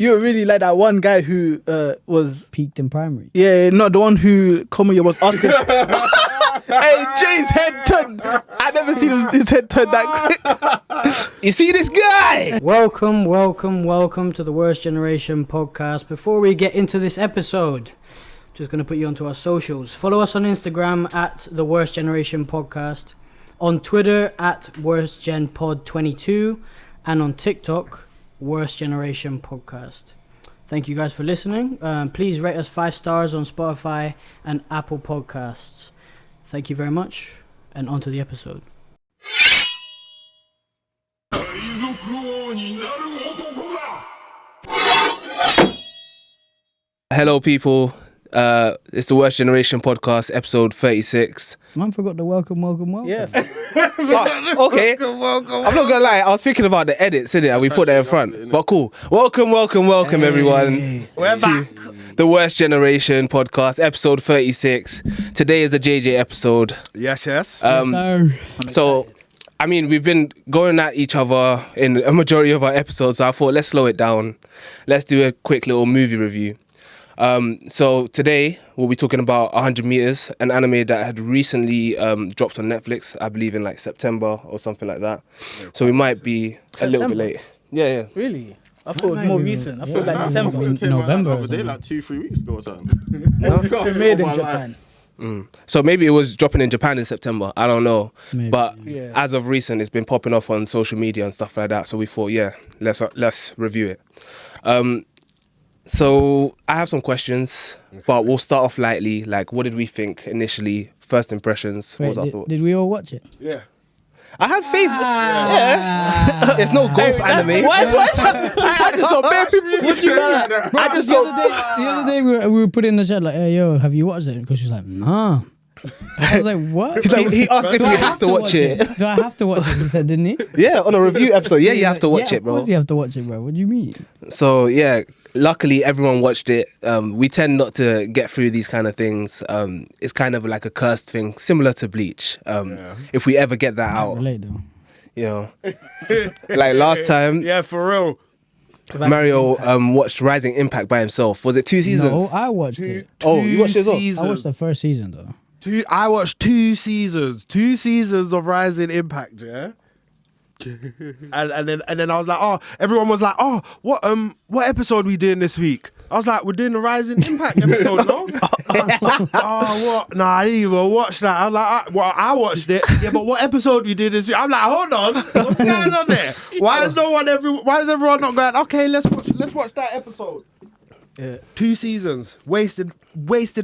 You were really like that one guy who was Peaked in primary. Yeah, not the one who Komiya was asking. Hey, Jay's head turned. I never seen his head turn that quick. You see this guy? Welcome to the Worst Generation podcast. Before we get into this episode, just going to put you onto our socials. Follow us on Instagram at the Worst Generation podcast, on Twitter at worstgenpod22, and on TikTok, Worst Generation podcast. Thank you guys for listening. Please rate us 5 stars on Spotify and Apple Podcasts. Thank you very much, and on to the episode. Hello, people. It's the Worst Generation podcast, episode 36. Man forgot the welcome. Yeah. Okay. Welcome. I'm not gonna lie. I was thinking about the edits, innit? And we put that in front. But cool. Welcome, everyone. We're back. The Worst Generation podcast, episode 36. Today is the JJ episide. Yes. So, I mean, we've been going at each other in a majority of our episodes, so I thought let's slow it down. Let's do a quick little movie review. So today we'll be talking about 100 Meters, an anime that had recently dropped on Netflix, I believe in like September or something like that. So we might be a little bit late. Yeah. Really? I thought it was more recent. I thought like December. November or Day something. like 2-3 weeks ago or something. It's made in Japan. So maybe it was dropping in Japan in September. I don't know. Maybe. But Yeah. as of recent, it's been popping off on social media and stuff like that. So we thought, yeah, let's review it. So I have some questions, but we'll start off lightly. Like, what did we think initially? First impressions. What was our thought? Did we all watch it? Yeah. I had faith. Yeah. It's no golf anime. Why? I just saw bad people. What you got? I just saw the other day we were putting in the chat like, hey yo, have you watched it? Because she was like, nah. I was like, what? He asked if we have to watch it. Do I have to watch it? He said, didn't he? Yeah, on a review episode. Yeah, you have to watch it, bro. Of course you have to watch it, bro. What do you mean? So yeah, luckily everyone watched it. We tend not to get through these kind of things. It's kind of like a cursed thing, similar to Bleach. If we ever get that out, Relate though. you know, like last time, Yeah, for real. Mario watched Rising Impact by himself. Was it 2 seasons? No, I watched it. Oh, you watched it as well? I watched the first season though. I watched 2 seasons. 2 seasons of Rising Impact, yeah? and then I was like, oh, everyone was like, oh, what episode we doing this week? I was like, we're doing the Rising Impact episode, no? Oh, what? Nah, I didn't even watch that. I was like, I watched it. Yeah, but what episode we did this week? I'm like, hold on, what's going on there? Why is everyone not going? Okay, let's watch that episode. Yeah. 2 seasons, wasted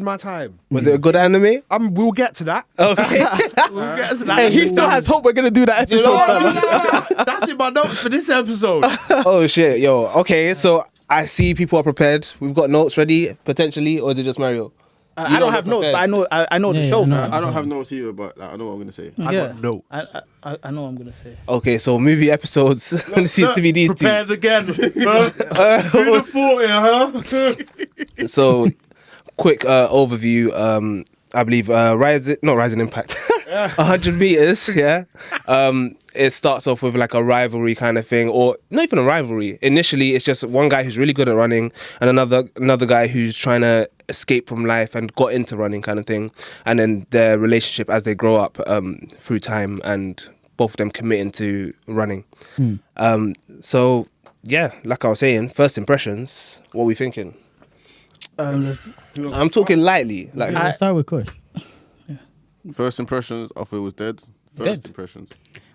my time. Was it a good anime? We'll get to that. Okay. We'll get to that. Hey, he still has hope we're gonna do that episode. That's in my notes for this episode. Oh shit, yo. Okay, so I see people are prepared. We've got notes ready, potentially, or is it just Mario? I don't have notes, but I know the Yeah, show. I know. man. I don't have notes either, but I know what I'm gonna say. I Yeah. got notes. I know what I'm gonna say. Okay, so movie episodes seems to be these two. Prepared again. Who the thought here, huh? So, quick overview. I believe Rising Impact. 100 Meters, yeah. It starts off with like a rivalry kind of thing, or not even a rivalry. Initially, it's just one guy who's really good at running and another guy who's trying to escape from life and got into running kind of thing. And then their relationship as they grow up through time, and both of them committing to running. So, yeah, like I was saying, first impressions, what are we thinking? I'm talking lightly. Like, Let's start with Kush. First impressions, I thought it was dead. First impressions.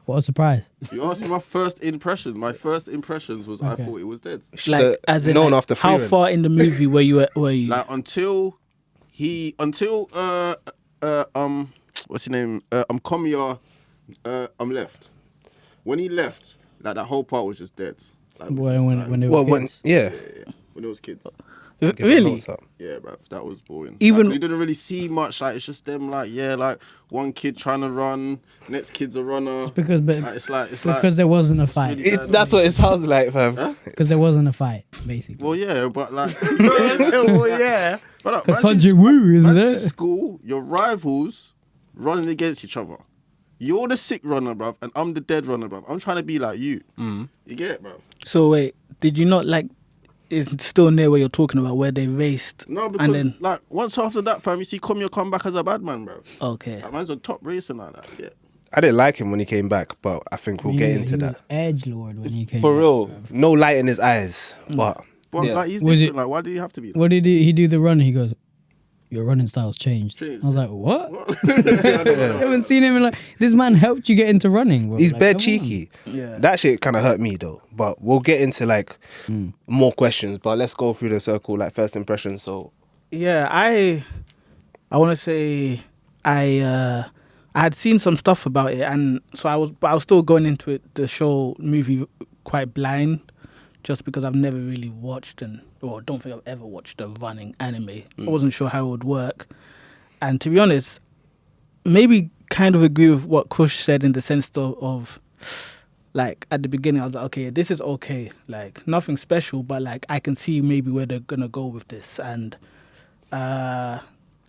What a surprise. You asked me my first impressions. My first impressions was I thought it was dead. Like, as in, known like, after how Freeman. far in the movie were you? Like until what's his name? Komiya left. When he left, like that whole part was just dead. Like, When they were kids. when it was kids. Really? Yeah, bro, that was boring. Even- like, you didn't really see much. Like it's just them. Like like one kid trying to run, next kid's a runner. Because It's there wasn't a fight. That's what it sounds like, fam. Because there wasn't a fight, basically. Well, yeah, but like, well, yeah. But Because Sanji Woo, isn't in it? school, your rivals running against each other. You're the sick runner, bruv, and I'm the dead runner, bruv. I'm trying to be like you. You get it, bruv? So wait, did you not like is still near where you're talking about, where they raced. No, because and then like once after that, fam, you see Komiya come back as a bad man, bro. okay, That man's a top racer like that. Yeah. I didn't like him when he came back, but I think we'll get into he that. was edgelord when he came. For back, real, bruv. no light in his eyes. But But yeah. like he's Was different. it- Like, why do you have to be? What did he do the run? He goes, your running style's changed. Changed. I was like, what? Yeah. I haven't seen him in like, this man helped you get into running. Bro. he's Like, bare come on. cheeky. yeah. That shit kind of hurt me though. But we'll get into like more questions. But let's go through the circle, like first impressions. So Yeah, I want to say I had seen some stuff about it, and so I was still going into it, the movie quite blind, just because I've never really watched don't think I've ever watched a running anime. I wasn't sure how it would work, and to be honest, maybe kind of agree with what Kush said in the sense of like at the beginning I was like, okay, this is okay, like nothing special, but like I can see maybe where they're gonna go with this, and I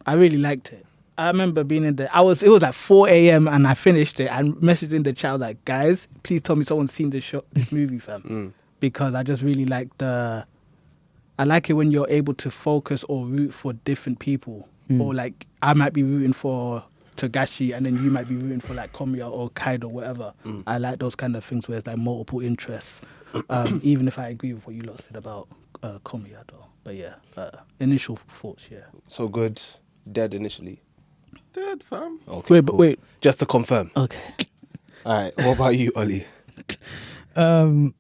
really liked it. I remember being in there. It was like 4 a.m. and I finished it and messaged in the chat like, guys, please tell me someone's seen this movie, fam, because I just really like I like it when you're able to focus or root for different people, or like I might be rooting for Togashi and then you might be rooting for like Komiya or Kaido, whatever. I like those kind of things where it's like multiple interests, even if I agree with what you lot said about Komiya though. But yeah, initial thoughts, yeah. so good. Dead initially. Dead, fam. Okay, Wait, but wait. Just to confirm. Okay. All right. What about you, Ollie? I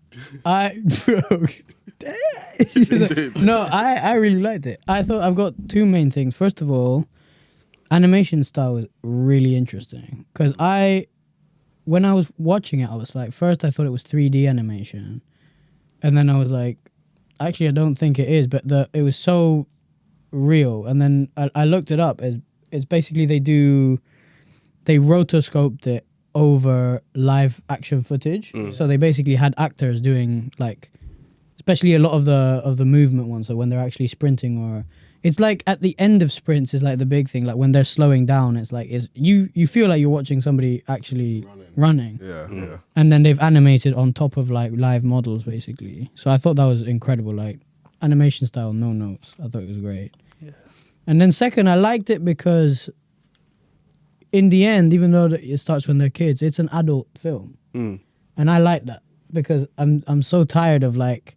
really liked it. I thought I've got two main things. First of all, animation style was really interesting because when I was watching it, I was like, first I thought it was 3D animation, and then I was like, actually I don't think it is, but it was so real. And then I looked it up. It's basically they rotoscoped it over live action footage. So they basically had actors doing like, especially a lot of the movement ones. So when they're actually sprinting, or it's like at the end of sprints is like the big thing. Like when they're slowing down, it's like you feel like you're watching somebody actually running. Yeah. And then they've animated on top of like live models basically. So I thought that was incredible. Like animation style, no notes. I thought it was great. Yeah. And then second, I liked it because in the end, even though it starts when they're kids, it's an adult film. And I like that because I'm so tired of like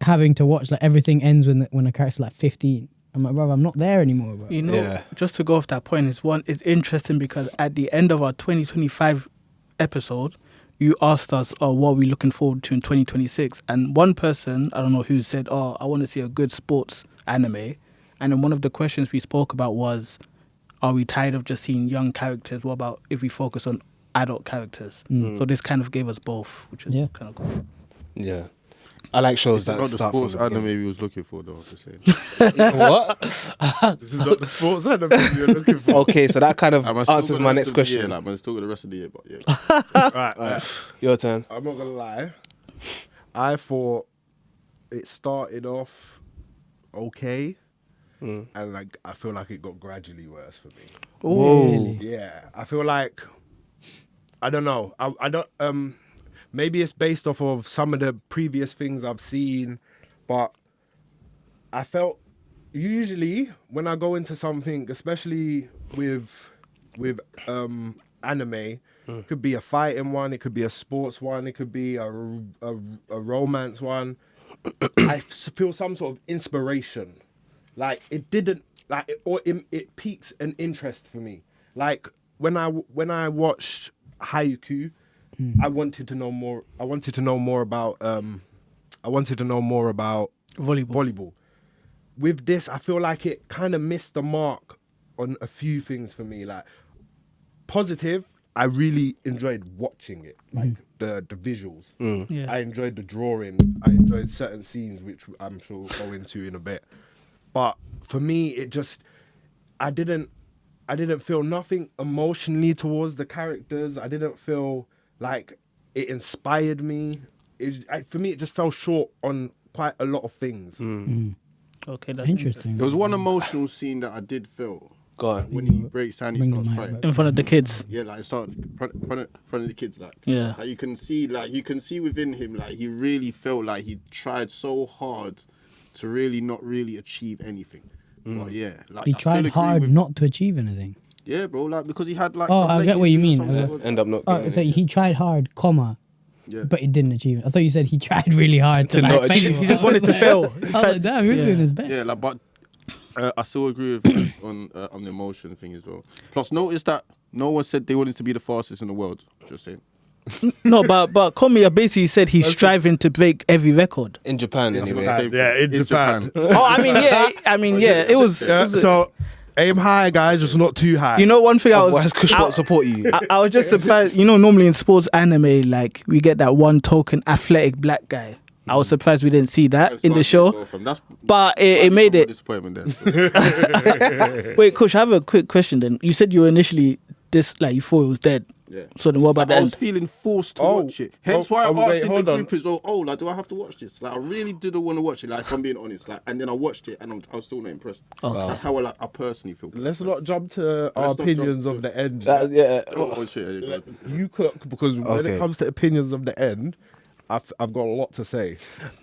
having to watch like everything ends when a character's like 15. I'm like, bro, I'm not there anymore, bro. You know, Yeah. just to go off that point, it's interesting because at the end of our 2025 episode, you asked us, what are we looking forward to in 2026? And one person, I don't know who, said, I want to see a good sports anime. And then one of the questions we spoke about was, are we tired of just seeing young characters? What about if we focus on adult characters? So this kind of gave us both, which is kind of cool. Yeah. I like shows This is that not the start sports from the anime beginning. we was looking for, though. Just saying. What? This is not the sports anime we were looking for. Okay, so that kind of Am I still answers got the my rest next of the year, question. like, man, still got the rest of the year, but yeah. Right. Your turn. I'm not gonna lie. I thought it started off okay, and like I feel like it got gradually worse for me. Really? Yeah, I feel like I don't know. I don't. Maybe it's based off of some of the previous things I've seen, but I felt usually when I go into something, especially with anime, could be a fighting one, it could be a sports one, it could be a romance one. I feel some sort of inspiration, like it didn't like it piques an interest for me. Like when I watched Haiku, I wanted to know more. I wanted to know more about volleyball. With this, I feel like it kind of missed the mark on a few things for me. Like positive, I really enjoyed watching it, like the visuals. Yeah. I enjoyed the drawing. I enjoyed certain scenes, which I'm sure we'll go into in a bit. But for me, it just I didn't feel nothing emotionally towards the characters. I didn't feel like it inspired me. For me, it just fell short on quite a lot of things. Okay, that's Interesting. There was one emotional scene that I did feel. Go on. When he breaks down, he Bring the starts mic crying. back. in front of the kids. Yeah, like start front of the kids, like. Yeah. Like you can see within him, like he really felt like he tried so hard to really not really achieve anything. But yeah, like He I still tried agree hard with- not to achieve anything. Yeah, bro, like because he had like. Oh, some I get leggings what you or mean. something. End up not Oh, getting so it. he tried hard, comma, Yeah. but he didn't achieve it. I thought you said he tried really hard to To like, not fail. achieve. He just wanted to fail. I was like, damn, you're Yeah. doing his best. Yeah, like but I still agree with Chris on the emotion thing as well. Plus, notice that no one said they wanted to be the fastest in the world. Just saying. No, but Komiya basically said he's striving to break every record. In Japan, That's what anyway. I'm saying. Yeah, in Japan. Oh, I mean, yeah, it was. Yeah, so aim high, guys, just not too high. You know, one thing I was. Otherwise, Kush won't support you. I was just surprised. You know, normally in sports anime, like we get that one token athletic black guy. I was surprised we didn't see that in the show, but it made it. Disappointment there. Wait, Kush, I have a quick question. Then you said you were initially you thought it was dead. Yeah. So then what about the I was end? feeling forced to Oh, watch it. Hence oh, why I wait, asked in the hold on. group is, like, do I have to watch this? Like, I really didn't want to watch it. Like, if I'm being honest. Like, and then I watched it, and I was still not impressed. That's how I personally feel. Let's not jump to our not opinions jump of to- the end. Yeah. Oh shit! Yeah, go ahead. You cook, because when Okay. it comes to opinions of the end, I've got a lot to say.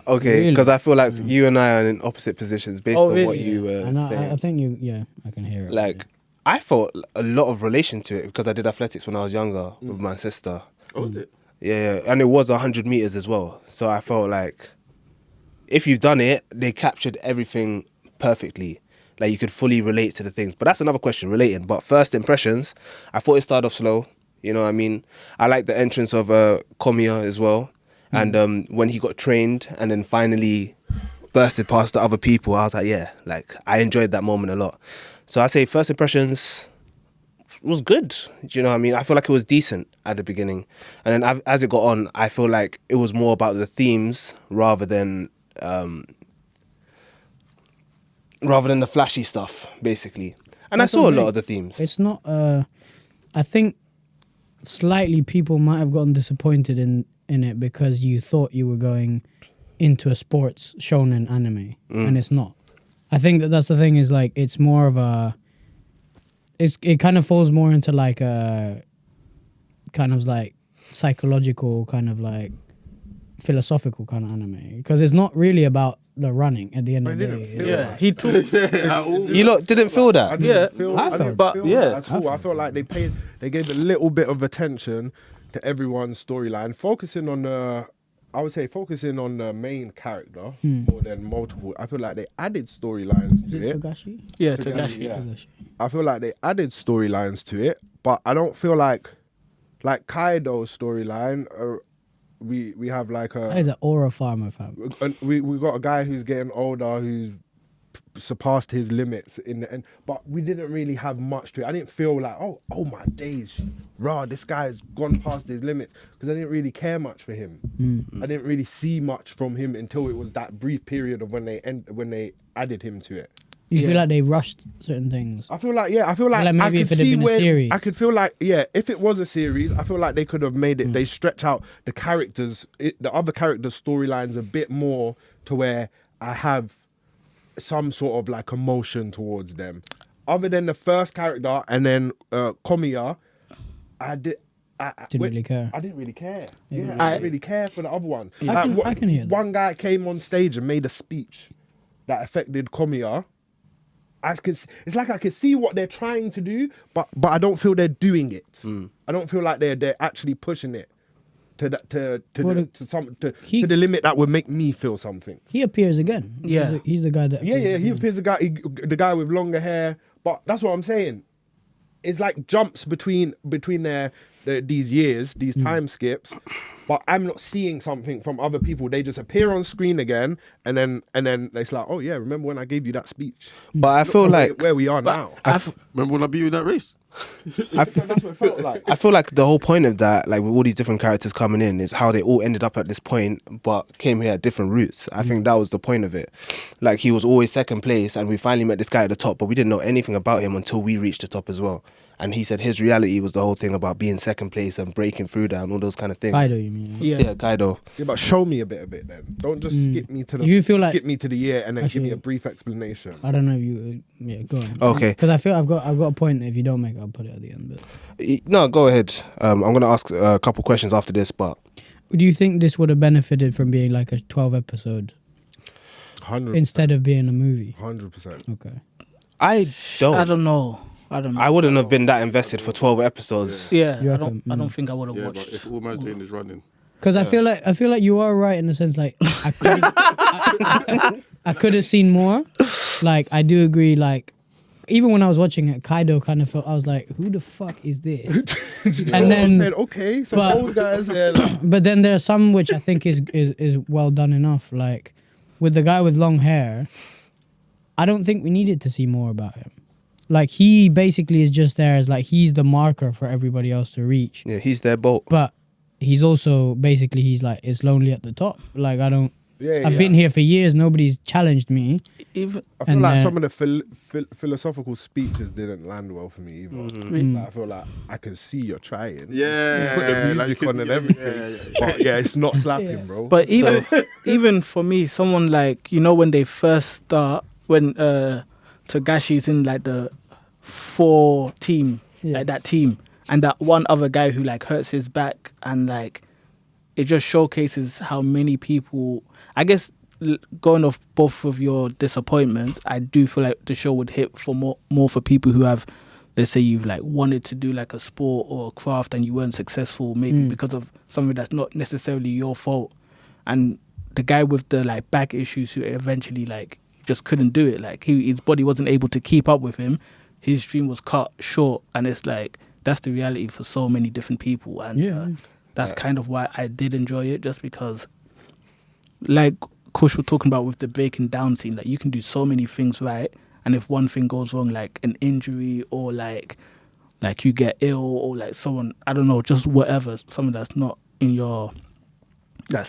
Okay, Really? because I feel like you and I are in opposite positions based on what really? you were And I saying. think I can hear it. Like, I felt a lot of relation to it because I did athletics when I was younger with my sister. Oh, did. Yeah, and it was 100 meters as well. So I felt like if you've done it, they captured everything perfectly. Like you could fully relate to the things. But that's another question, relating. But first impressions, I thought it started off slow. You know what I mean? I like the entrance of Komiya as well. And when he got trained and then finally bursted past the other people, I was like, yeah, like I enjoyed that moment a lot. So I say first impressions was good. Do you know what I mean? I feel like it was decent at the beginning. And then as it got on, I feel like it was more about the themes rather than the flashy stuff, basically. And I saw a lot of the themes. It's not. I think slightly people might have gotten disappointed in it because you thought you were going into a sports shonen anime, and it's not. I think that's the thing, is like it's more of a. It kind of falls more into like a kind of like psychological, kind of like philosophical kind of anime, because it's not really about the running at the end of the day. Yeah, he took. You lot didn't feel that? I didn't Yeah, feel, I I didn't felt- feel yeah. that at all. I felt like they gave a little bit of attention to everyone's storyline, focusing on the main character more than multiple. I feel like they added storylines Is to it it. Togashi? Yeah, Togashi, Togashi. yeah. Togashi. I feel like they added storylines to it, but I don't feel like Kaido's storyline. We have like That is an aura farmer, fam. we got a guy who's getting older, who's surpassed his limits in the end, but we didn't really have much to it. I didn't feel like, oh my days, this guy's gone past his limits, because I didn't really care much for him. I didn't really see much from him until it was that brief period of when they added him to it. You feel like they rushed certain things. I feel like maybe Like maybe I if could it had see been a where series. I could feel like, if it was a series, I feel like they could have made it. They stretch out the characters, the other characters' storylines a bit more to where I have some sort of like emotion towards them. Other than the first character and then Komiya, I didn't really care. I didn't really care. Yeah. I didn't really care for the other one. I can hear that. One guy came on stage and made a speech that affected Komiya. It's like I can see what they're trying to do, but I don't feel they're doing it. I don't feel like they're actually pushing it to the limit that would make me feel something. He appears again. Yeah. He's the guy that. Yeah, appears he again. appears the guy with longer hair, but that's what I'm saying. It's like jumps between these years, these time skips, but I'm not seeing something from other people. They just appear on screen again, and then it's like, oh yeah, remember when I gave you that speech? But I feel like where we are now. Remember when I beat you in that race? That's what it felt like. I feel like the whole point of that, like with all these different characters coming in, is how they all ended up at this point, but came here at different routes. I think that was the point of it. Like he was always second place, and we finally met this guy at the top, but we didn't know anything about him until we reached the top as well. and he said his reality was the whole thing about being second place and breaking through that and all those kind of things. Kaido, you mean? Yeah, Kaido. Yeah, but show me a bit then. Don't just skip me to the. You feel like- skip me to the year and then give me Actually- a brief explanation. I don't know if you. Yeah, go on. Okay. Because I feel I've got a point. If you don't make it, I'll put it at the end. But No, go ahead. I'm gonna ask a couple questions after this, but do you think this would have benefited from being like a 12 episode 100%. instead of being a movie? 100%. Okay. I don't. I don't know. I wouldn't have been that invested for 12 episodes. Yeah, You I reckon? don't. I don't think I would have Yeah, but watched. if all man's doing is running. Because I feel like you are right in the sense like I could have seen more. Like I do agree. Like even when I was watching it, Kaido kind of felt I was like, who the fuck is this? And then, said, okay, some but- old guys here. Like, but then there are some which I think is well done enough. Like with the guy with long hair, I don't think we needed to see more about him. Like he basically is just there as like he's the marker for everybody else to reach. Yeah, he's their boat. But he's also basically he's like it's lonely at the top. Like I don't. yeah, I've been here for years. Nobody's challenged me. Even I feel and, like uh, some of the philosophical speeches didn't land well for me either. Like, I feel like I can see you're trying. Yeah, You put the music like, on and yeah, everything. But yeah, it's not slapping, bro. But even for me, someone like when they first start, when Togashi's in like the 4 team, Yeah. like that team, and that one other guy who like hurts his back, and like it just showcases how many people. I guess going off both of your disappointments, I do feel like the show would hit for more for people who have, let's say you've like wanted to do like a sport or a craft and you weren't successful, maybe because of something that's not necessarily your fault, and the guy with the like back issues who eventually like just couldn't do it, like his body wasn't able to keep up with him, his dream was cut short, and it's like that's the reality for so many different people, and that's kind of why I did enjoy it, just because like Kush was talking about with the breaking down scene, like you can do so many things right, and if one thing goes wrong, like an injury or like you get ill or like someone, I don't know, just whatever, something that's not in your like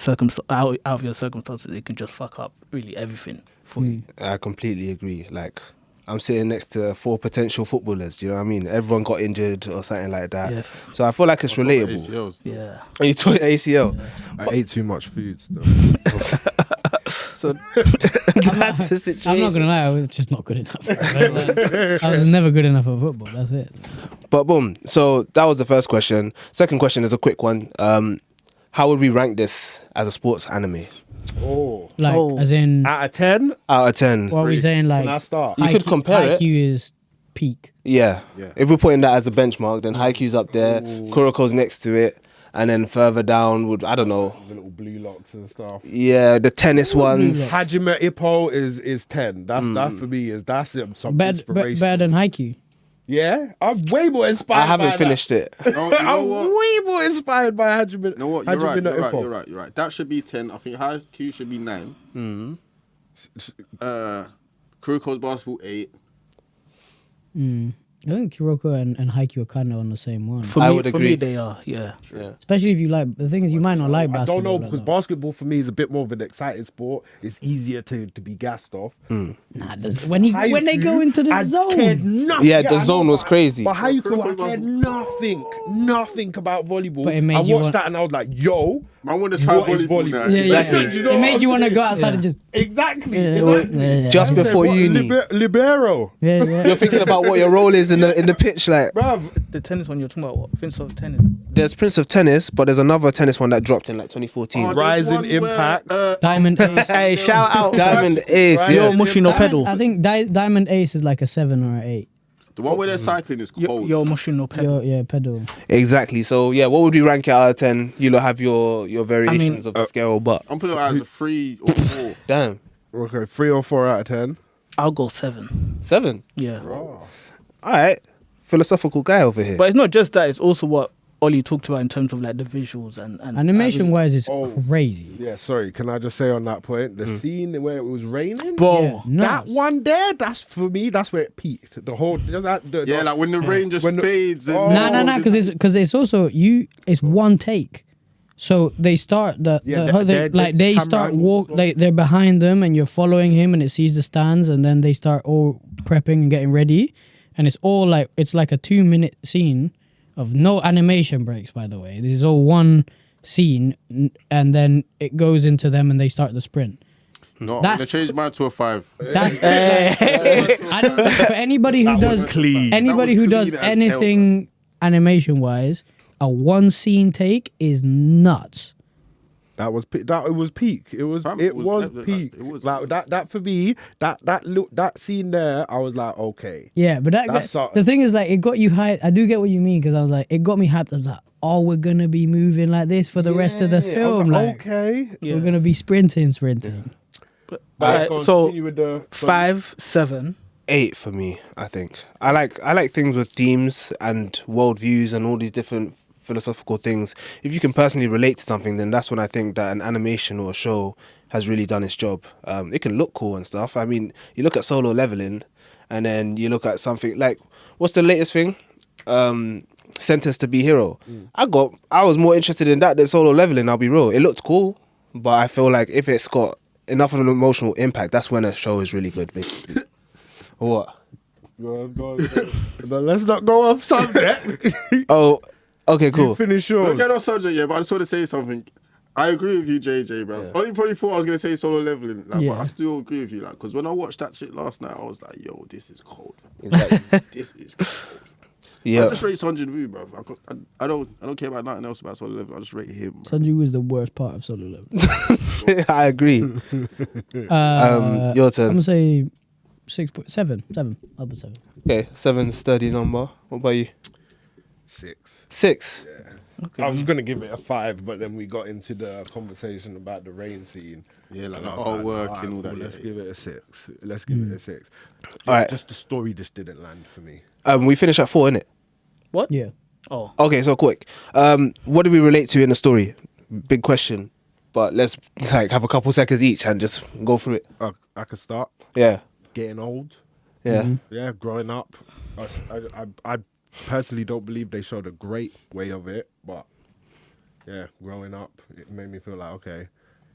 out of your circumstances, it can just fuck up really everything for you. I completely agree. Like, I'm sitting next to 4 potential footballers. Do you know what I mean? Everyone got injured or something like that. Yeah. So I feel like it's relatable. ACLs, though. Yeah. Are you talking ACL? I ate too much food still. So that's the situation. I'm not gonna lie, I was just not good enough. I was never good enough at football. That's it. But boom. So that was the first question. Second question is a quick one. How would we rank this as a sports anime? Oh. Like as in, Out of 10, Out of 10. what are we saying? Like when I start. You could compare it. IQ is peak. Yeah. Yeah. If we're putting that as a benchmark, then Haikyuu's up there, Kuroko's next to it, and then further down would, I don't know. The little blue locks and stuff. Yeah, the tennis ones. locks. Hajime Ippo is 10. That's that for me that's some inspiration. Better than Haikyuu. Yeah, I'm way more inspired. I haven't by finished it. No, you know I'm what? way more inspired by Hajime. You know what? You're right. You're right. That should be 10. I think Haikyuu should be 9. Kuroko's basketball 8. I think Kuroko and Haikyuu are kind of on the same one. For I me, would for agree. me, they are. Yeah. Yeah. Especially if you like the thing is you might not like I basketball. don't know like because that. basketball for me is a bit more of an exciting sport. It's easier to be gassed off. Nah, when they go into the I zone. cared nothing. Yeah, the I zone know, was crazy. But how you could? I cared nothing about volleyball. But it made I you watched want- that and I was like, yo, I want to try What is volleyball. volleyball? now. Yeah, Exactly. yeah. You know It what made I'm you want to saying? go outside and just exactly. Yeah. Just I'm saying, before what, uni. libero, yeah, yeah. You're thinking about what your role is in the pitch. Like, bruv. The tennis one you're talking about, what? Prince of Tennis. there's Prince of Tennis, but there's another tennis one that dropped in like 2014. Oh, there's Rising one where, Impact. Diamond Ace. Hey, shout out Diamond Ace. Right. Yeah. Yo Mushi no pedal. I think Diamond Ace is like a 7 or an 8. the one where they're cycling is cold. Yo Mushi no pedal. Yeah, pedal. Exactly. So yeah, what would we rank it out of 10? You lot have your variations of the scale, but I'm putting it as a 3 or 4. damn, Okay, 3 or 4 out of 10. I'll go 7. 7. Yeah. All right, philosophical guy over here. But it's not just that, it's also what Ollie talked about in terms of like the visuals and Animation wise, it's Oh. crazy. Yeah, sorry. Can I just say on that point, the scene where it was raining, Bro, Yeah, that nuts. one there, that's for me. That's where it peaked. The whole, Yeah, like when the rain just When the- fades. And Oh. Nah, because it's also it's one take. So they start they start walk like they're behind them and you're following him and it sees the stands and then they start all prepping and getting ready and it's all like it's like a 2-minute scene of no animation breaks. By the way, this is all one scene, and then it goes into them and they start the sprint. No, I'm That's- gonna change mine to a 5. That's I don't for anybody who does clean. anybody That was who does clean as hell, anything animation wise, a one scene take is nuts. That was peak. It was Fam, it it was was- peak. it was- Like that for me. That scene there, I was like, okay. Yeah, but That's the thing is, like, it got you hyped. I do get what you mean, because I was like, it got me hyped. I was like, oh, we're gonna be moving like this for the rest of the I was film. like, Like, okay. we're gonna be sprinting. But, Alright, go on, so continue with the 5, 7. 8 for me, I think. I like things with themes and worldviews and all these different philosophical things. If you can personally relate to something, then that's when I think that an animation or a show has really done its job. It can look cool and stuff. I mean, you look at Solo Leveling, and then you look at something like, what's the latest thing? Sentenced to Be Hero. I was more interested in that than Solo Leveling, I'll be real. It looked cool, but I feel like if it's got enough of an emotional impact, that's when a show is really good, basically. Or what? Go on. No, let's not go off subject. Oh, okay, You cool. finish Don't yours. get off subject, yeah, but I just want to say something. I agree with you, JJ, bro. Yeah. Only probably thought I was gonna say Solo Leveling, like, Yeah. but I still agree with you, like, because when I watched that shit last night, I was like, yo, this is cold. Exactly. This is cold. Yeah. I just rate Sanjin Woo, bro. I don't care about nothing else about Solo Leveling. I just rate him. Bro. Sanju was the worst part of Solo Level. I agree. Your I'm gonna turn. say 6.7. 7. I'll put 7. Okay, 7 sturdy number. What about you? 6. 6. I was gonna give it a 5, but then we got into the conversation about the rain scene. Yeah, like And the I was like, artwork alright, and all that. cool, let's yeah. give it a 6. Let's give it a 6. Alright. Just the story just didn't land for me. We finish at 4, innit? What? Yeah. Oh. Okay, so quick. What do we relate to in the story? Big question. But let's like have a couple seconds each and just go through it. I could start Yeah. getting old. Yeah. Yeah, growing up. I personally don't believe they showed a great way of it, but yeah, growing up, it made me feel like, okay,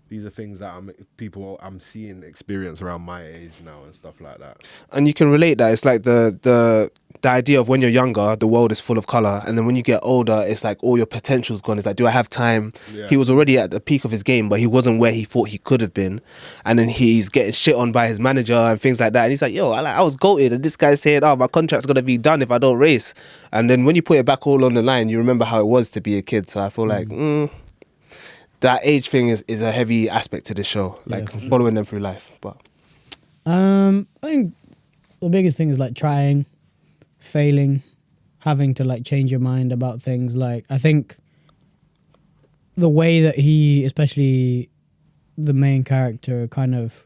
these are things that I'm seeing experience around my age now and stuff like that. And you can relate that. It's like the idea of when you're younger, the world is full of color, and then when you get older, it's like all your potential's gone. It's like, do I have time? Yeah. He was already at the peak of his game, but he wasn't where he thought he could have been, and then he's getting shit on by his manager and things like that. And he's like, yo, I was goated, and this guy's saying, oh, my contract's gonna be done if I don't race. And then when you put it back all on the line, you remember how it was to be a kid. So I feel like that age thing is a heavy aspect to the show, like following them through life. But I think the biggest thing is like trying, failing, having to like change your mind about things. Like, I think the way that he, especially the main character, kind of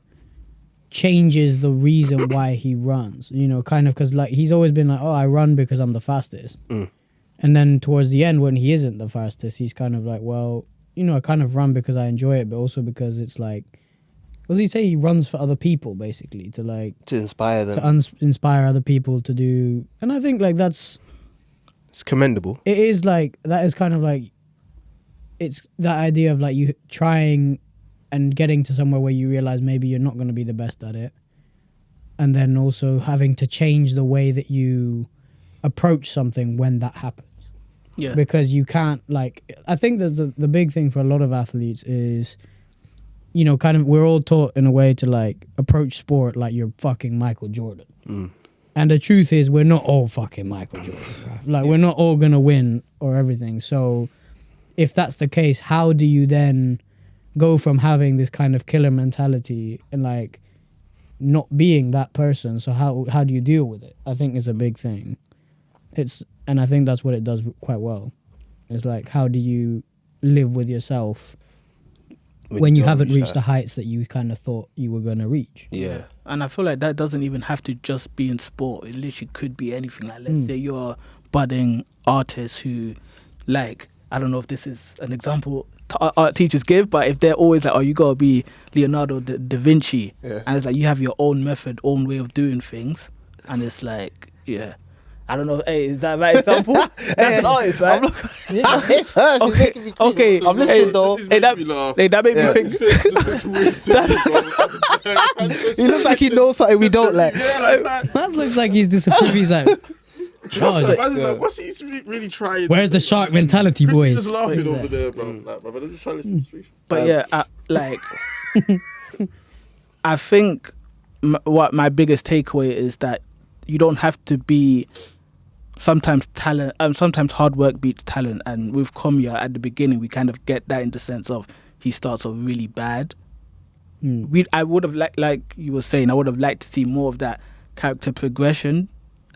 changes the reason why he runs, you know, kind of because like he's always been like, oh, I run because I'm the fastest. And then towards the end, when he isn't the fastest, he's kind of like, well, you know, I kind of run because I enjoy it, but also because it's like, what does he say? He runs for other people, basically, to like to inspire them, inspire other people to do. And I think like it's commendable. it is like, that is kind of like, it's that idea of like you trying and getting to somewhere where you realize maybe you're not going to be the best at it, and then also having to change the way that you approach something when that happens. Yeah. Because you can't, like, I think there's the big thing for a lot of athletes is, you know, kind of, we're all taught in a way to like approach sport like you're fucking Michael Jordan. And the truth is, we're not all fucking Michael Jordan, bruv. Like, we're not all gonna win or everything. So if that's the case, how do you then go from having this kind of killer mentality and like not being that person? So how do you deal with it? I think is a big thing. And I think that's what it does quite well. It's like, how do you live with yourself when you don't haven't reach reached the heights that you kind of thought you were going to reach? Yeah. And I feel like that doesn't even have to just be in sport. It literally could be anything. Like, let's say you're a budding artist who, like, I don't know if this is an example art teachers give, but if they're always like, oh, you gotta be Leonardo da Vinci, Yeah. and it's like you have your own method, own way of doing things, and it's like, yeah. I don't know. Hey, is that right example? That's an artist, right? Okay. I'm listening though. Hey, that made me think. He looks like he knows something we don't like. That looks like he's disapproving. He's like, What's he really trying? where's the shark mentality, Chris is boys? just laughing over there, bro. Like, bro, I'm just trying to listen to Street. But I think what my biggest takeaway is that you don't have to be. Sometimes talent, sometimes hard work beats talent, and with Komiya at the beginning, we kind of get that in the sense of he starts off really bad. I would have like you were saying, I would have liked to see more of that character progression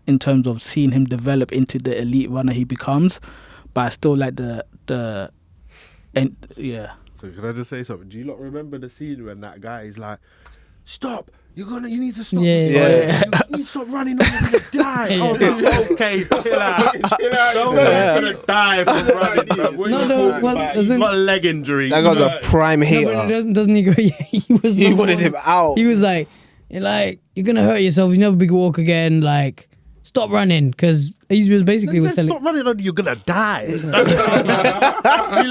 in terms of seeing him develop into the elite runner he becomes. But I still like the yeah. So can I just say something? Do you not remember the scene when that guy is like, "Stop! You need to stop. Yeah. You need to stop running or you're gonna die." I was like, okay, chill out. Someone's gonna die from running. What are you talking about? He's got a leg injury. That guy's a prime No, hater. but doesn't he go? Yeah, He wanted him out. He was like, you're gonna hurt yourself. You never be walk again. Like, stop running, because he was basically was telling. Stop running or you're gonna die. You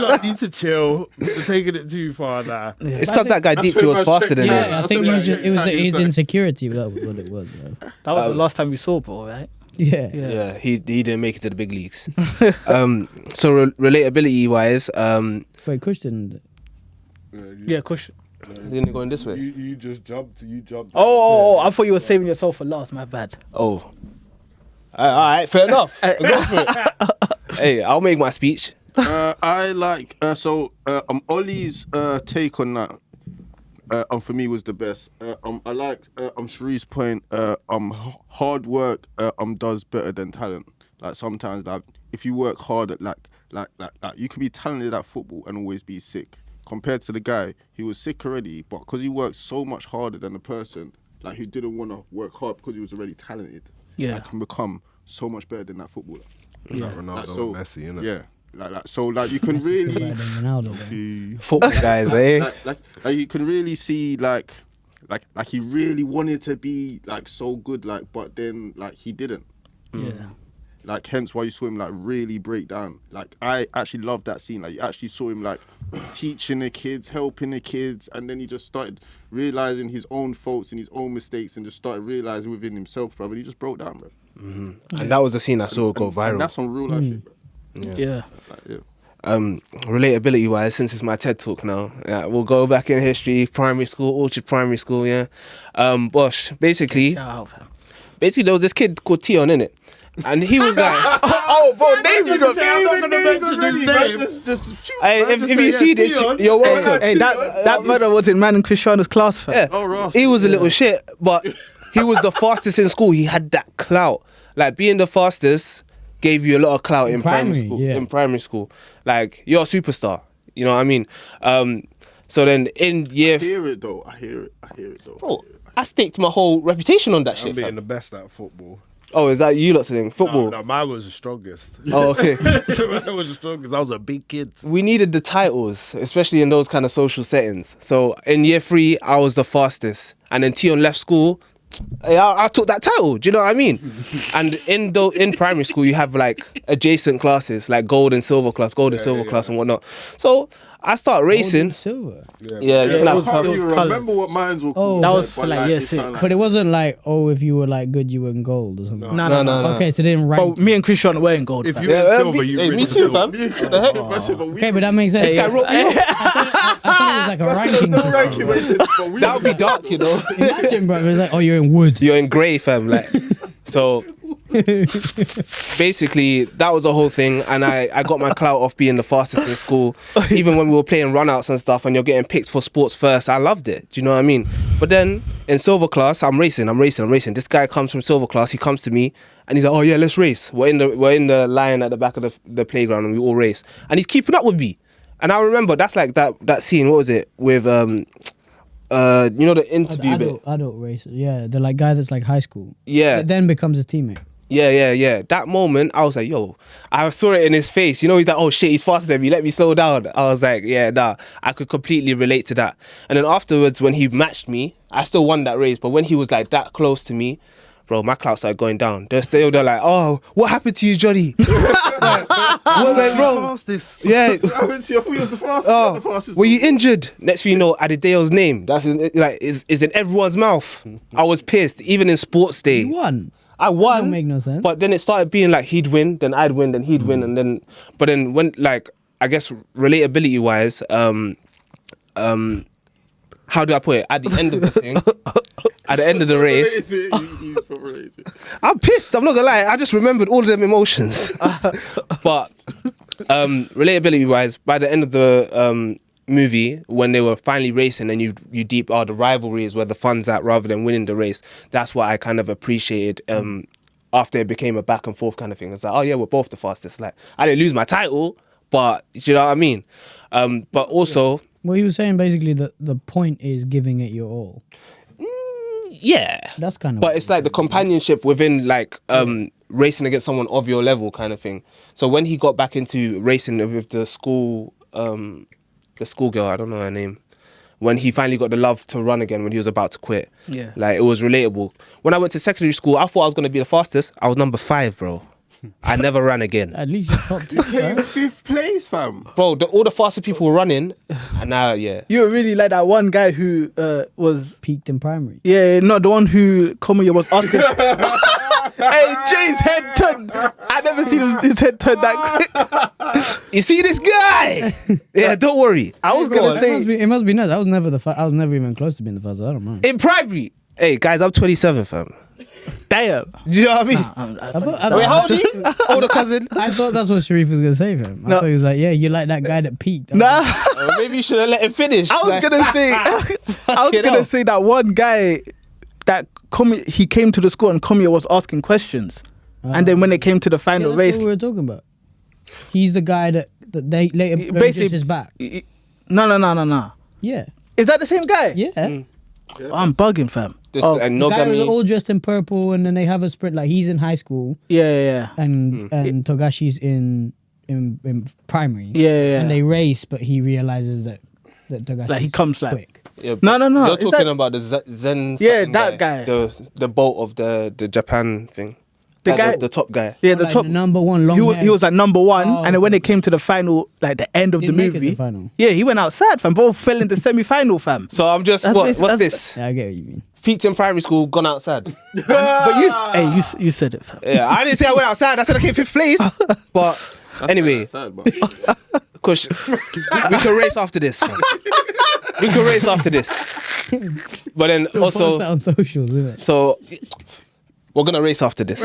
lot need to chill. You're taking it too far now. It's because that guy deeply was faster than him. Yeah, I think it was his insecurity. That was what it was. Bro. That was the last time we saw, bro, right? Yeah. Yeah, he didn't make it to the big leagues. So relatability wise, Wait, Kush didn't. Yeah, Kush. didn't it go in this way? You just jumped. You jumped. Oh, I thought you were saving yourself for last. My bad. Oh. All right, fair enough. Go for it. Hey, I'll make my speech. I like Ollie's take on that. For me was the best. I liked Cherie's point. Hard work does better than talent. Like sometimes, like if you work hard at like you can be talented at football and always be sick. Compared to the guy, he was sick already, but because he worked so much harder than the person like who didn't want to work hard because he was already talented. Yeah. Like, can become so much better than that footballer. Like Ronaldo, Messi, innit? Yeah. Like you can really Football guys, eh? like you can really see like he really wanted to be like so good, like, but then like he didn't. Yeah. Like hence why you saw him like really break down. Like I actually loved that scene. Like you actually saw him like teaching the kids, helping the kids, and then he just started realizing his own faults and his own mistakes, and just started realizing within himself, bro. And he just broke down, bro. Mm-hmm. And that was the scene I saw go viral. And that's on real life shit, bro. Yeah. Like, yeah. Relatability wise, since it's my TED talk now, we'll go back in history. Primary school, Orchard Primary School, yeah. Bosh, basically there was this kid called Tion, innit? And he was like, oh, bro, name you don't. I'm not gonna mention his name. If you see this, you're welcome. Hey, that brother was in Man and Cristiano's class, fam. Yeah. Oh, Ross. He was a little shit, but he was the fastest in school. He had that clout. Like being the fastest gave you a lot of clout in primary school. yeah. In primary school, like you're a superstar. You know what I mean? So then in year, I hear it though. bro, I staked my whole reputation on that I'm shit. being Fam. the best at football. Oh, is that you lot saying football? No, mine was the strongest. Oh, okay. Mine was the strongest. I was a big kid. We needed the titles, especially in those kind of social settings. So in year 3, I was the fastest, and then Tion left school. I took that title. Do you know what I mean? And in primary school, you have like adjacent classes, like gold and silver class, and whatnot. So I start racing. Silver. Yeah, you can I have can't even colours. remember what mines were called. That was but for like year it sounded 6. But it wasn't like, oh, if you were like good, you were in gold or something. No. Okay, so they didn't rank. But me and Cristiano were in gold. If fam. you had silver, you me ripped too, the fam. silver. Okay, but that makes sense. This guy wrote me off. I thought it was like a ranking system. That would be dark, you know. Imagine, bro. It's like, oh, you're in wood. You're in grey, fam. Like, so basically, that was the whole thing, and I got my clout off being the fastest in school. Even when we were playing runouts and stuff, and you're getting picked for sports first, I loved it. Do you know what I mean? But then in silver class, I'm racing. This guy comes from silver class. He comes to me, and he's like, "Oh yeah, let's race." We're in the line at the back of the playground, and we all race. And he's keeping up with me. And I remember that's like that scene. What was it with you know, the interview bit? Adult racers, yeah. They're like guy that's like high school. Yeah. That then becomes his teammate. Yeah. That moment, I was like, yo, I saw it in his face. You know, he's like, oh shit, he's faster than me. Let me slow down. I was like, yeah, nah. I could completely relate to that. And then afterwards, when he matched me, I still won that race. But when he was like that close to me, bro, my clout started going down. They're like, oh, what happened to you, Johnny? Like, what went wrong? Yeah. I thought you was the fastest. Oh, The fastest. were you injured? Next thing you know, Adedeo's name is in everyone's mouth. I was pissed, even in sports day. You won. I won. Don't make no sense. But then it started being like he'd win, then I'd win, then he'd win, and then. But then when like I guess relatability wise, how do I put it? At the end of the thing, at the end of the race, I'm pissed. I'm not gonna lie. I just remembered all of them emotions. But relatability wise, by the end of the movie, when they were finally racing and you deep the rivalry is where the fun's at rather than winning the race. That's what I kind of appreciated after it became a back and forth kind of thing. It's like, oh yeah, we're both the fastest. Like, I didn't lose my title, but you know what I mean? But also... Well, he was saying basically that the point is giving it your all. Yeah. That's kind of... But it's like the companionship within like racing against someone of your level kind of thing. So when he got back into racing with the schoolgirl, I don't know her name, when he finally got the love to run again when he was about to quit. Yeah. Like, it was relatable. When I went to secondary school, I thought I was going to be the fastest. I was number 5, bro. I never ran again. At least you're top 10, Came right? 5th place, fam. Bro, all the faster people were running, and now, yeah. You were really like that one guy who was... Peaked in primary. Yeah, not the one who Komiya was asking. Hey, Jay's head turned. I never seen his head turn that quick. You see this guy? Yeah, don't worry. I was gonna say It must be nuts. I was never I was never even close to being the first. I don't mind. In primary. Hey, guys, I'm 27, fam. damn. Do you know what I mean? Wait, how old are you? Older cousin. I thought that's what Sharif was gonna say for him. I thought he was like, yeah, you like that guy that peaked. Nah, Maybe you should have let him finish. I was gonna say that one guy that he came to the school and Komiya was asking questions, and then when it came to the final that's race, what we were talking about. He's the guy that they later basically his back. No. Yeah. Is that the same guy? Yeah. Oh, I'm bugging, fam. And The guy was Nogami. all dressed in purple, and then they have a sprint. Like, he's in high school, Yeah. and Togashi's in primary. Yeah. And they race, but he realizes that Togashi's Like, he comes like- quick. Yeah, No. You're Is talking that- about the Zen. Yeah, something that guy. The boat of the Japan thing. The guy- the top guy. Yeah, the Like top. the number one long hair. He was like number one, Oh, and then when okay. it came to the final, like the end of Didn't the make it to movie, the final. yeah, he went outside, fam. Both fell in the semi-final, fam. So I'm just That's what's this- this? Yeah, I get what you mean. Peaked in primary school, gone outside. But you said it, fam. Yeah, I didn't say I went outside. I said I came 5th place. But anyway, because we can race after this. Man. We can race after this. But then Post that also, on socials, isn't it? so we're gonna race after this.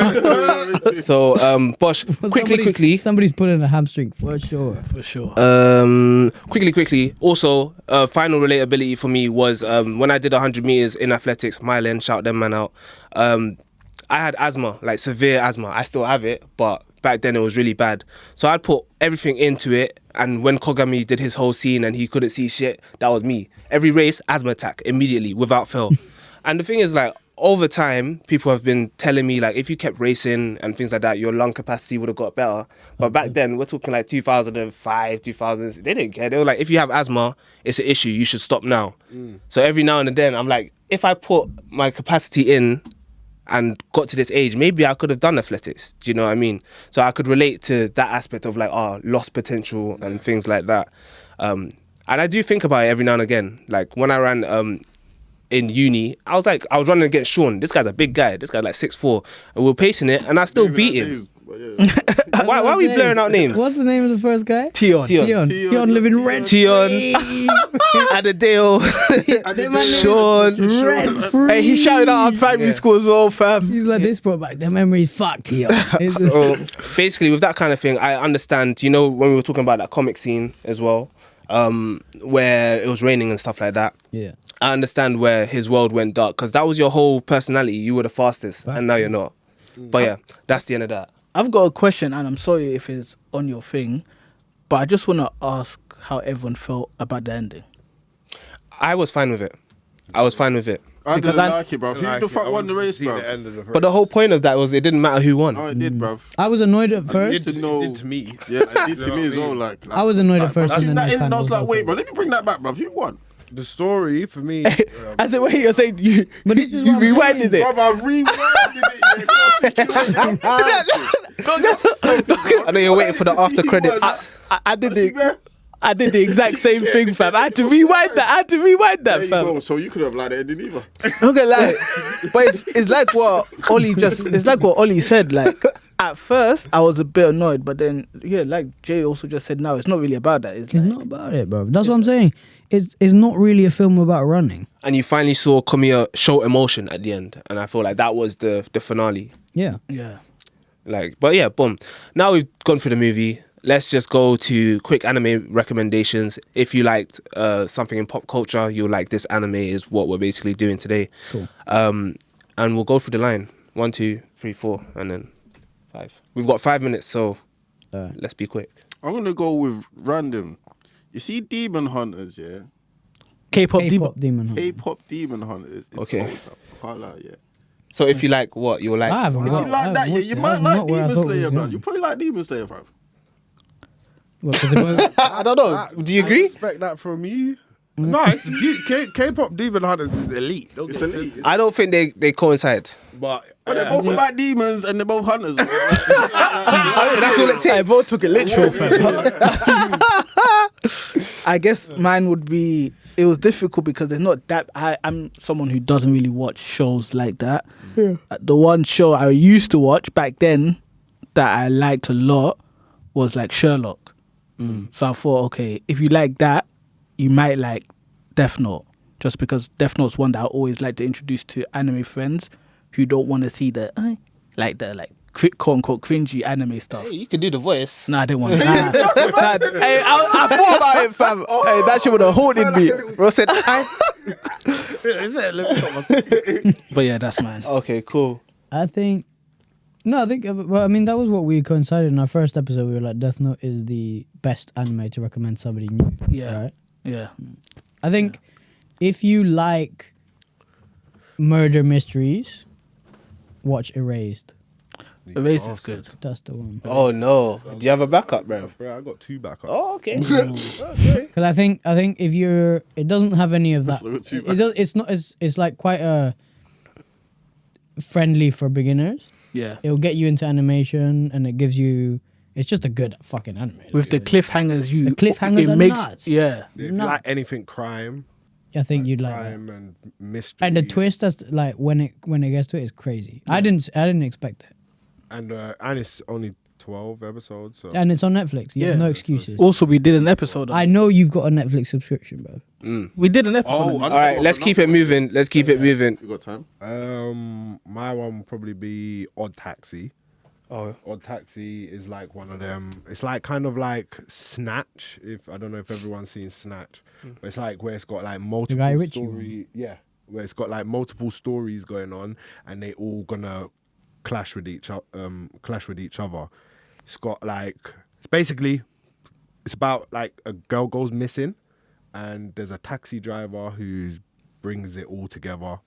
So Bosh, quickly. Somebody's pulling a hamstring for sure. For sure. Quickly. Also, final relatability for me was when I did 100 meters in athletics, mile end, shout them man out. I had asthma, like severe asthma. I still have it, but back then it was really bad. So I'd put everything into it. And when Kogami did his whole scene and he couldn't see shit, that was me. Every race, asthma attack immediately, without fail. And the thing is, like, over time, people have been telling me, like, if you kept racing and things like that, your lung capacity would have got better. But back then, we're talking like 2005, 2000, they didn't care. They were like, if you have asthma, it's an issue. You should stop now. So every now and then, I'm like, if I put my capacity in and got to this age, maybe I could have done athletics. Do you know what I mean? So I could relate to that aspect of like, lost potential and things like that. And I do think about it every now and again. Like when I ran in uni, I was running against Sean. This guy's a big guy. This guy's like 6'4", and we were pacing it, and I still beat him. Why are we blurring out names? What's the name of the first guy? Tion. Tion living red. Tion, Adedeo, Sean. Red free. Hey, he shouted out our primary school as well, fam. He's like, this brought back the memories. Fuck Tion. So basically, with that kind of thing, I understand. You know, when we were talking about that comic scene as well, where it was raining and stuff like that. Yeah. I understand where his world went dark because that was your whole personality. You were the fastest, and now you're not. But yeah, that's the end of that. I've got a question, and I'm sorry if it's on your thing, but I just want to ask how everyone felt about the ending. I was fine with it. I didn't I- like it, bro. Who the fuck won the race, bro? But the whole point of that was it didn't matter who won. Oh, it did, bro. I was annoyed at I first. need to know. It did to me. Yeah, it did to me as well. Like I was annoyed at first. I and seen then that I in and I kinda was like, okay. wait, bro, let me bring that back, bro. Who won? The story for me. I said, wait, you're saying you, But this is you what I'm rewinded saying. it. Brother, I rewinded it. I know you're waiting for the after credits. I did the exact same thing, fam. I had to rewind that. There you Fam. go. So you could have lied, it didn't either. Don't get like, but it's like what Ollie said. Like at first, I was a bit annoyed, but then like Jay also just said, no, it's not really about that. It's not about it, bro. That's what I'm saying. It's not really a film about running. And you finally saw Komiya show emotion at the end, and I feel like that was the finale. Yeah. Yeah. Like, but yeah, boom. Now we've gone through the movie. Let's just go to quick anime recommendations. If you liked something in pop culture, you'll like this anime is what we're basically doing today. Cool. And we'll go through the line. 1, 2, 3, 4, and then 5. We've got 5 minutes, so let's be quick. I'm gonna go with random. You see, Demon Hunters, yeah. K-pop Demon Hunter. K-pop Demon Hunters. It's Okay. cold, fam. I can't lie, yeah. So if you like what, you'll like. I haven't If got- you like that, yeah, you might like Demon Slayer, bro. You probably like Demon Slayer, fam. What, 'cause it was- I don't know. Do you I agree? expect that from you. No, K-pop Demon Hunters is elite. It's elite. I don't think they coincide. But But they're both like demons and they're both hunters. That's all it takes. I both took it literal, fam. I guess mine would be. It was difficult because there's not that. I'm someone who doesn't really watch shows like that. Yeah. The one show I used to watch back then that I liked a lot was like Sherlock. So I thought, okay, if you like that, you might like Death Note, just because Death Note's one that I always like to introduce to anime friends who don't want to see the quote unquote cringy anime stuff. Hey, you can do the voice. Nah, I didn't want that. Hey, I thought about it, fam. Hey, that shit would have haunted me. Bro said, I. But yeah, that's mine. Okay, cool. I think well, I mean, that was what we coincided in our first episode. We were like, Death Note is the best anime to recommend somebody new. Yeah. Right? Yeah. I think if you like murder mysteries, watch Erased. Erased is good. That's the one. Oh no. Do you have a backup, bro? bro, I got 2 backups. Oh, okay. Because I think if you're, it doesn't have any of that. look at you, It does. It's not. It's like quite friendly for beginners. Yeah. It'll get you into animation, and it gives you. It's just a good fucking anime. With the cliffhangers, The cliffhangers are nuts. Yeah. If you No. like anything crime, I think you'd like that. crime and mystery, And the twist, that's like when it gets to it, is crazy. I didn't expect it, and it's only 12 episodes. So and it's on Netflix. You have Yeah. no excuses. Also, we did an episode. I know you've got a Netflix subscription, bro. We did an episode. Oh, on I it. All right, let's keep it moving. Let's keep it moving. You got time? my one will probably be Odd Taxi. Oh, Odd Taxi is like one of them. It's like kind of like Snatch. If I don't know if everyone's seen Snatch, but it's like where it's got like multiple Guy Ritchie story. Yeah, where it's got like multiple stories going on, and they all gonna clash with each other. It's got like it's about like a girl goes missing, and there's a taxi driver who brings it all together.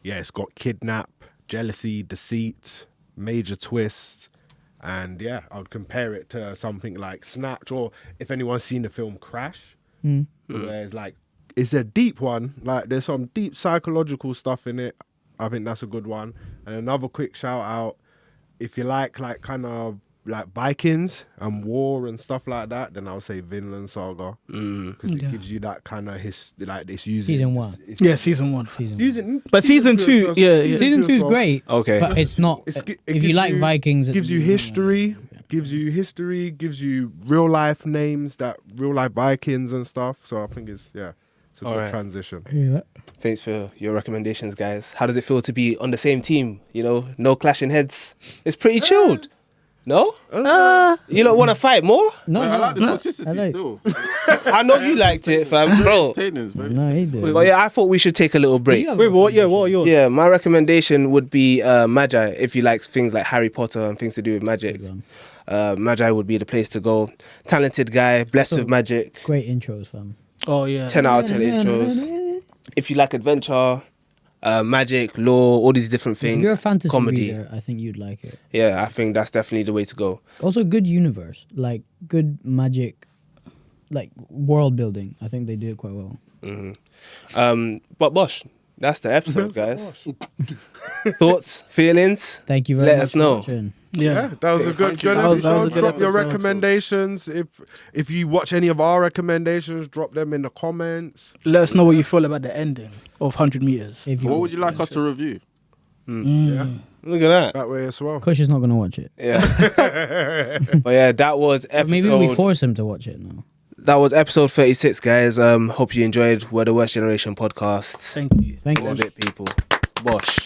Yeah, it's got kidnap, jealousy, deceit, major twist, and yeah, I would compare it to something like Snatch, or if anyone's seen the film Crash, where it's like it's a deep one. Like there's some deep psychological stuff in it. I think that's a good one. And another quick shout out, if you like kind of like Vikings and war and stuff like that, then I would say Vinland Saga, because it gives you that kind of like it's using Season 1. Yeah, season 1. Season But season 2, yeah. Season 2 is great. Okay. But it's not. It If gives you like Vikings, gives you history, gives you real life names, that real life Vikings and stuff. So I think it's a good Alright. transition. Yeah. Thanks for your recommendations, guys. How does it feel to be on the same team? You know, no clashing heads. It's pretty chilled. No? You don't want to fight more? No, I like the no. toxicity I like- still. I know you liked it, fam, bro. Entertaining, it's very- No, he did. But yeah, I thought we should take a little break. Wait, what? Yeah, what are yours? Yeah, my recommendation would be Magi. If you like things like Harry Potter and things to do with magic, Magi would be the place to go. Talented guy, blessed with magic. Great intros, fam. Oh, yeah. 10 out of 10 intros. If you like adventure, magic, law, all these different If things, you're a fantasy comedy. reader, I think you'd like it. Yeah, I think that's definitely the way to go. Also, good universe, like good magic, like world building. I think they do it quite well. But Bosh, that's the episode, guys. Thoughts, feelings? Thank you very Let much us know. for watching. Yeah. That was a good That was a episode. good Drop your episode. recommendations. If you watch any of our recommendations, drop them in the comments. Let us know what you feel about the ending of 100 meters. If What would you like us to review? Yeah, Look at that. that way as well. Kush is not going to watch it. Yeah. But yeah, that was But maybe we episode. force him to watch it now. That was episode 36, guys. Hope you enjoyed. We're the Worst Generation podcast. Thank you. Thank In a you. bit, people. Bosh.